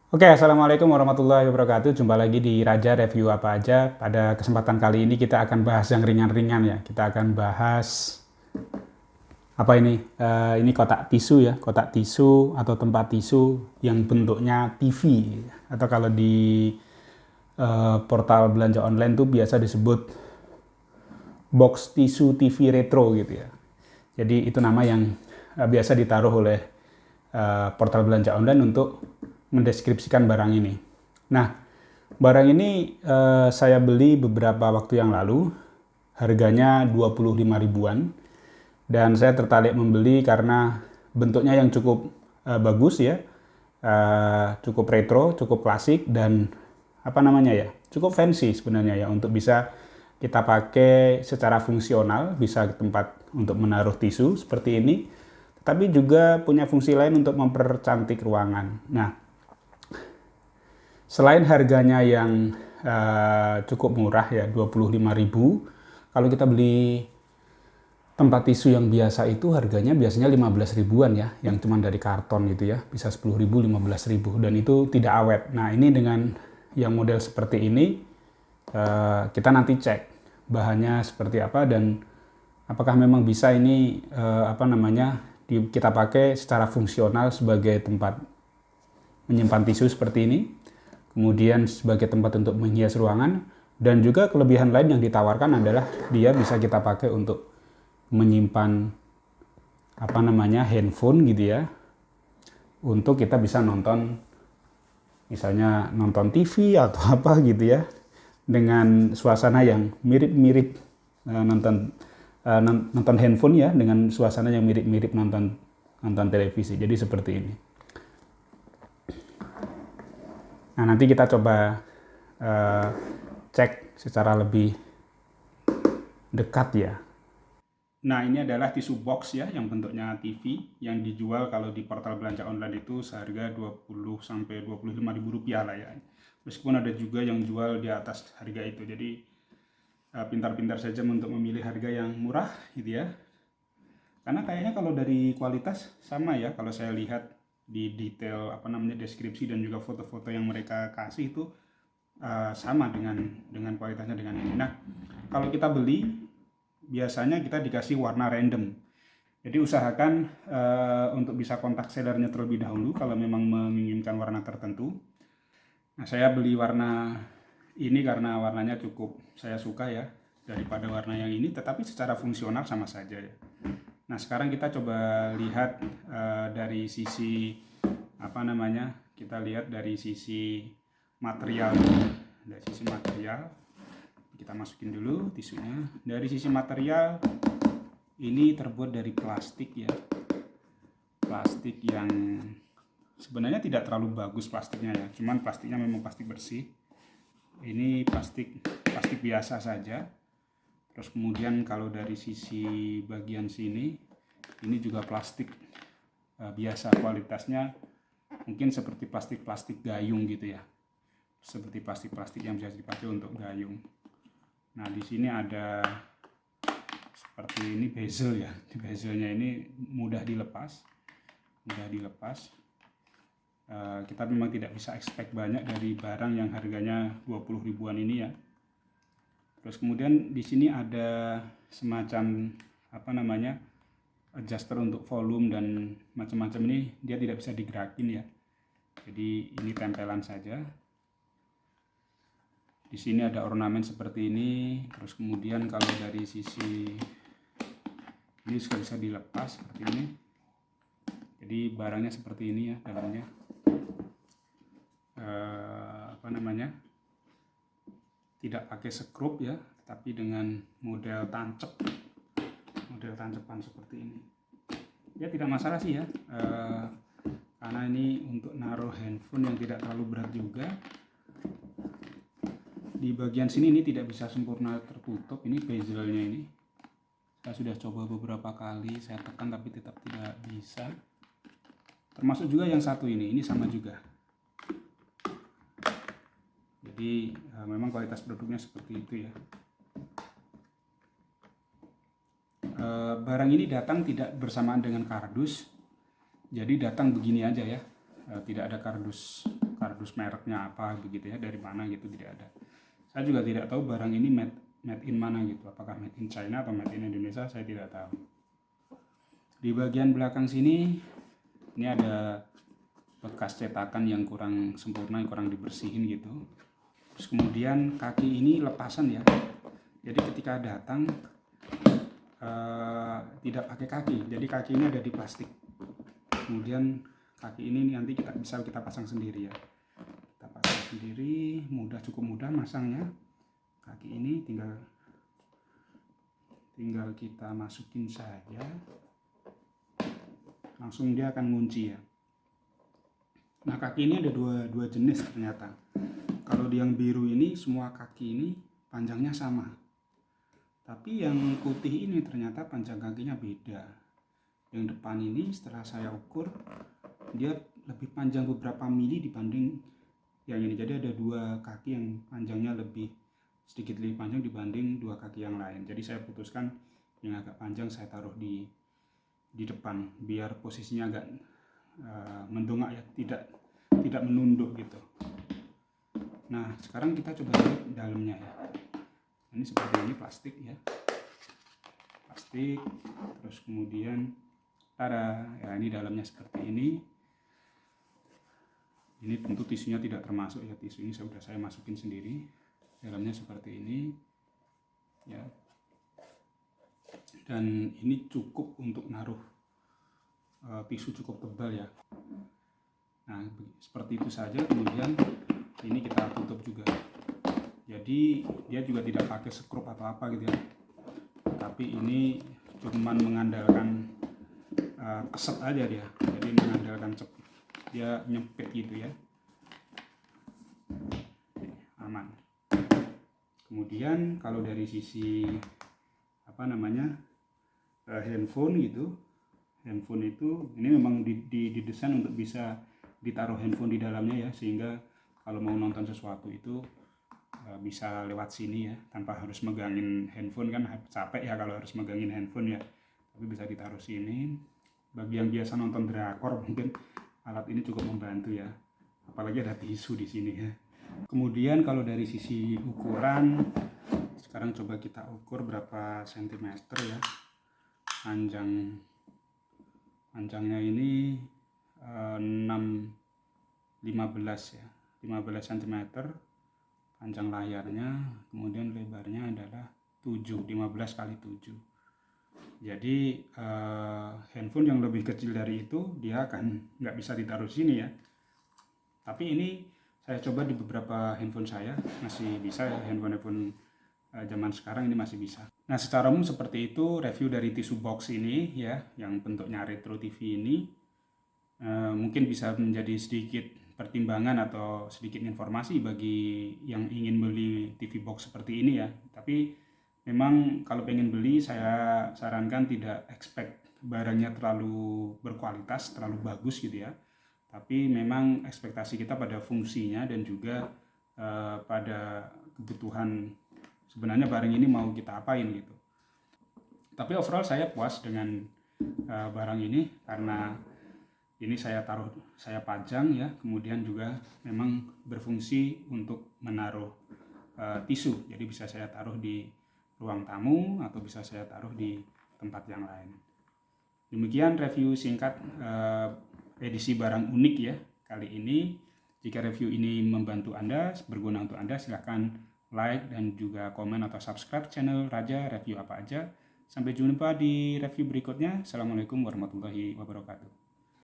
Oke, Assalamualaikum warahmatullahi wabarakatuh. Jumpa lagi di Raja Review Apa Aja. Pada kesempatan kali ini kita akan bahas yang ringan-ringan ya. Kita akan bahas apa ini? Ini kotak tisu ya, kotak tisu atau tempat tisu yang bentuknya TV. Atau kalau di portal belanja online tuh biasa disebut box tisu TV retro gitu ya. Jadi itu nama yang biasa ditaruh oleh portal belanja online untuk mendeskripsikan barang ini. Nah, barang ini saya beli beberapa waktu yang lalu, harganya 25 ribuan, dan saya tertarik membeli karena bentuknya yang cukup bagus ya, cukup retro, cukup klasik, dan apa namanya ya, cukup fancy sebenarnya ya, untuk bisa kita pakai secara fungsional, bisa tempat untuk menaruh tisu seperti ini, tapi juga punya fungsi lain untuk mempercantik ruangan. Nah, selain harganya yang cukup murah ya, 25.000, kalau kita beli tempat tisu yang biasa itu harganya biasanya 15 ribuan ya, yang cuma dari karton gitu ya, bisa 10 ribu, 15 ribu, dan itu tidak awet. Nah, ini dengan yang model seperti ini, kita nanti cek bahannya seperti apa dan apakah memang bisa ini kita pakai secara fungsional sebagai tempat menyimpan tisu seperti ini, kemudian sebagai tempat untuk menghias ruangan, dan juga kelebihan lain yang ditawarkan adalah dia bisa kita pakai untuk menyimpan handphone gitu ya, untuk kita bisa nonton, misalnya nonton TV atau apa gitu ya, dengan suasana yang mirip-mirip nonton handphone ya, dengan suasana yang mirip-mirip nonton televisi. Jadi seperti ini. Nah, nanti kita coba cek secara lebih dekat ya. Nah, ini adalah tisu box ya, yang bentuknya TV, yang dijual kalau di portal belanja online itu seharga 20 sampai 25 ribu rupiah lah ya. Meskipun ada juga yang jual di atas harga itu. Jadi pintar-pintar saja untuk memilih harga yang murah gitu ya. Karena kayaknya kalau dari kualitas sama ya, kalau saya lihat di detail deskripsi dan juga foto-foto yang mereka kasih itu sama dengan kualitasnya dengan ini. Nah, kalau kita beli biasanya kita dikasih warna random. Jadi usahakan untuk bisa kontak sellernya terlebih dahulu kalau memang menginginkan warna tertentu. Nah, saya beli warna ini karena warnanya cukup saya suka ya, daripada warna yang ini, tetapi secara fungsional sama saja ya. Nah, sekarang kita coba lihat dari sisi kita lihat dari sisi material. Dari sisi material, kita masukin dulu tisunya. Dari sisi material, ini terbuat dari plastik ya, plastik yang sebenarnya tidak terlalu bagus plastiknya ya, cuman plastiknya memang plastik bersih. Ini plastik biasa saja. Terus kemudian kalau dari sisi bagian sini, ini juga plastik biasa, kualitasnya mungkin seperti plastik gayung gitu ya, seperti plastik yang biasa dipakai untuk gayung. Nah, di sini ada seperti ini bezel ya. Di bezelnya ini mudah dilepas. Kita memang tidak bisa expect banyak dari barang yang harganya 20 ribuan ini ya. Terus kemudian di sini ada semacam adjuster untuk volume dan macam-macam. Ini dia tidak bisa digerakin ya. Jadi ini tempelan saja. Di sini ada ornamen seperti ini. Terus kemudian kalau dari sisi ini juga bisa dilepas seperti ini. Jadi barangnya seperti ini ya dalamnya. Tidak pakai sekrup ya, tapi dengan model tancepan seperti ini. Ya tidak masalah sih ya, karena ini untuk naruh handphone yang tidak terlalu berat juga. Di bagian sini ini tidak bisa sempurna tertutup, ini bezelnya ini. Saya sudah coba beberapa kali, saya tekan tapi tetap tidak bisa. Termasuk juga yang satu ini sama juga. Jadi memang kualitas produknya seperti itu ya. Barang ini datang tidak bersamaan dengan kardus, jadi datang begini aja ya, tidak ada kardus kardus mereknya apa begitu ya, dari mana gitu, tidak ada. Saya juga tidak tahu barang ini made in mana gitu, apakah made in China atau made in Indonesia, saya tidak tahu. Di bagian belakang sini ini ada bekas cetakan yang kurang sempurna, kurang dibersihin gitu. Terus kemudian kaki ini lepasan ya, jadi ketika datang tidak pakai kaki, jadi kaki ini ada di plastik. Kemudian kaki ini nanti bisa kita pasang sendiri ya, kita pasang sendiri, cukup mudah masangnya. Kaki ini tinggal kita masukin saja, langsung dia akan ngunci ya. Nah, kaki ini ada dua jenis ternyata. Kalau yang biru ini semua kaki ini panjangnya sama, tapi yang putih ini ternyata panjang kakinya beda. Yang depan ini setelah saya ukur, dia lebih panjang beberapa mili dibanding yang ini. Jadi ada dua kaki yang panjangnya sedikit lebih panjang dibanding dua kaki yang lain. Jadi saya putuskan yang agak panjang saya taruh di depan, biar posisinya agak mendongak ya, tidak menunduk gitu. Nah, sekarang kita coba lihat dalamnya ya. Ini seperti ini, plastik ya, plastik. Terus kemudian ya, ini dalamnya seperti ini. Ini tentu tisunya tidak termasuk ya, tisu ini sudah saya masukin sendiri. Dalamnya seperti ini ya, dan ini cukup untuk naruh tisu, cukup tebal ya. Nah, seperti itu saja. Kemudian ini kita tutup juga, jadi dia juga tidak pakai skrup atau apa gitu ya, tapi ini cuman mengandalkan keset aja dia, jadi mengandalkan dia nyempit gitu ya, aman. Kemudian kalau dari sisi handphone gitu, handphone itu ini memang didesain untuk bisa ditaruh handphone di dalamnya ya, sehingga kalau mau nonton sesuatu itu bisa lewat sini ya, tanpa harus megangin handphone, kan capek ya kalau harus megangin handphone ya, tapi bisa ditaruh sini. Bagi yang biasa nonton drakor mungkin alat ini cukup membantu ya, apalagi ada tisu di sini ya. Kemudian kalau dari sisi ukuran, sekarang coba kita ukur berapa sentimeter ya. Panjangnya ini 15 ya, 15 cm panjang layarnya, kemudian lebarnya adalah 15 kali 7. Jadi handphone yang lebih kecil dari itu dia akan nggak bisa ditaruh sini ya. Tapi ini saya coba di beberapa handphone saya masih bisa ya, handphone zaman sekarang ini masih bisa. Nah, secara umum seperti itu review dari tisu box ini ya, yang bentuknya retro TV ini. Mungkin bisa menjadi sedikit pertimbangan atau sedikit informasi bagi yang ingin beli TV box seperti ini ya. Tapi memang kalau pengen beli, saya sarankan tidak expect barangnya terlalu berkualitas, terlalu bagus gitu ya. Tapi memang ekspektasi kita pada fungsinya dan juga pada kebutuhan sebenarnya barang ini mau kita apain gitu. Tapi overall saya puas dengan barang ini, karena ini saya pajang ya, kemudian juga memang berfungsi untuk menaruh tisu. Jadi bisa saya taruh di ruang tamu atau bisa saya taruh di tempat yang lain. Demikian review singkat edisi barang unik ya kali ini. Jika review ini membantu Anda, berguna untuk Anda, silahkan like dan juga komen atau subscribe channel Raja Review Apa Aja. Sampai jumpa di review berikutnya. Assalamualaikum warahmatullahi wabarakatuh.